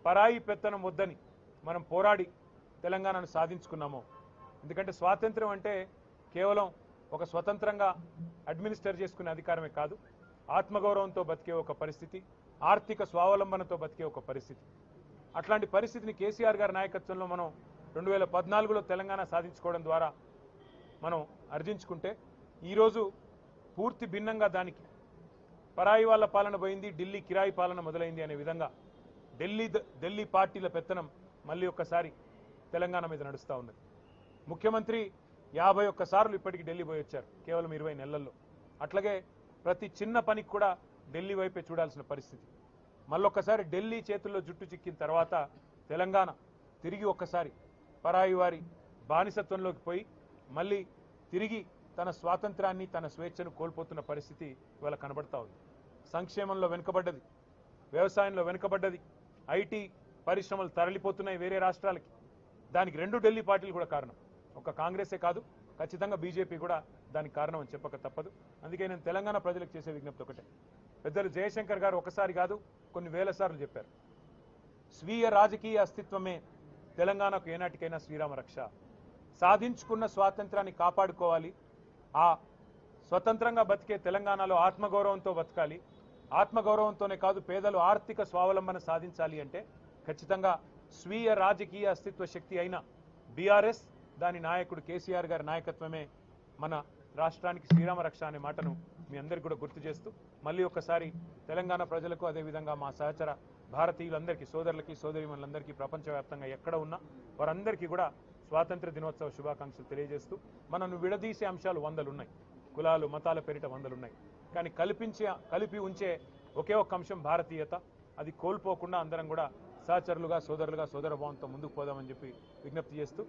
పరాయి పెత్తనం వద్దని మనం పోరాడి తెలంగాణను సాధించుకున్నామో. ఎందుకంటే స్వాతంత్ర్యం అంటే కేవలం ఒక స్వతంత్రంగా అడ్మినిస్టర్ చేసుకునే అధికారమే కాదు, ఆత్మగౌరవంతో బతికే ఒక పరిస్థితి, ఆర్థిక స్వావలంబనతో బతికే ఒక పరిస్థితి. అట్లాంటి పరిస్థితిని కేసీఆర్ గారి నాయకత్వంలో మనం 2014లో తెలంగాణ సాధించుకోవడం ద్వారా మనం అర్జించుకుంటే ఈరోజు పూర్తి భిన్నంగా దానికి పరాయి వాళ్ళ పాలన పోయింది, ఢిల్లీ కిరాయి పాలన మొదలైంది అనే విధంగా ఢిల్లీ పార్టీల పెత్తనం మళ్ళీ ఒక్కసారి తెలంగాణ మీద నడుస్తూ ఉన్నది. ముఖ్యమంత్రి 51 సార్లు ఇప్పటికి ఢిల్లీ పోయి వచ్చారు కేవలం 20 నెలల్లో. అట్లాగే ప్రతి చిన్న పనికి కూడా ఢిల్లీ వైపే చూడాల్సిన పరిస్థితి. మళ్ళొక్కసారి ఢిల్లీ చేతుల్లో జుట్టు చిక్కిన తర్వాత తెలంగాణ తిరిగి ఒక్కసారి పరాయి వారి బానిసత్వంలోకి పోయి మళ్ళీ తిరిగి తన స్వాతంత్రాన్ని తన స్వేచ్ఛను కోల్పోతున్న పరిస్థితి ఇవాళ కనబడతా ఉంది. సంక్షేమంలో వెనుకబడ్డది, వ్యవసాయంలో వెనుకబడ్డది, ఐటీ పరిశ్రమలు తరలిపోతున్నాయి వేరే రాష్ట్రాలకి. దానికి 2 ఢిల్లీ పార్టీలు కూడా కారణం. ఒక కాంగ్రెసే కాదు, ఖచ్చితంగా బీజేపీ కూడా దానికి కారణం అని చెప్పక తప్పదు. అందుకే నేను తెలంగాణ ప్రజలకు చేసే విజ్ఞప్తి ఒకటే. పెద్దలు జయశంకర్ గారు ఒకసారి కాదు కొన్ని వేల సార్లు చెప్పారు, స్వీయ రాజకీయ అస్తిత్వమే తెలంగాణకు ఏనాటికైనా శ్రీరామ రక్ష. సాధించుకున్న స్వాతంత్రాన్ని కాపాడుకోవాలి, ఆ స్వతంత్రంగా బతికే తెలంగాణలో ఆత్మగౌరవంతో బతకాలి. ఆత్మగౌరవంతోనే కాదు పేదలు ఆర్థిక స్వావలంబన సాధించాలి అంటే ఖచ్చితంగా స్వీయ రాజకీయ అస్తిత్వ శక్తి అయిన బీఆర్ఎస్, దాని నాయకుడు కేసీఆర్ గారి నాయకత్వమే మన రాష్ట్రానికి శ్రీరామ రక్ష అనే మాటను మీ అందరికీ కూడా గుర్తు చేస్తూ మళ్ళీ ఒక్కసారి తెలంగాణ ప్రజలకు అదేవిధంగా మా సహచర భారతీయులందరికీ, సోదరులకి సోదరీమణులందరికీ ప్రపంచవ్యాప్తంగా ఎక్కడ ఉన్నా వారందరికీ కూడా స్వాతంత్ర దినోత్సవ శుభాకాంక్షలు తెలియజేస్తూ, మనను విడదీసే అంశాలు 100 ఉన్నాయి, కులాలు మతాల పేరిట 100 ఉన్నాయి, కానీ కలిపి ఉంచే ఒకే ఒక్క అంశం భారతీయత. అది కోల్పోకుండా అందరం కూడా సహచరులుగా సోదరులుగా సోదరభావంతో ముందుకు పోదామని చెప్పి విజ్ఞప్తి చేస్తూ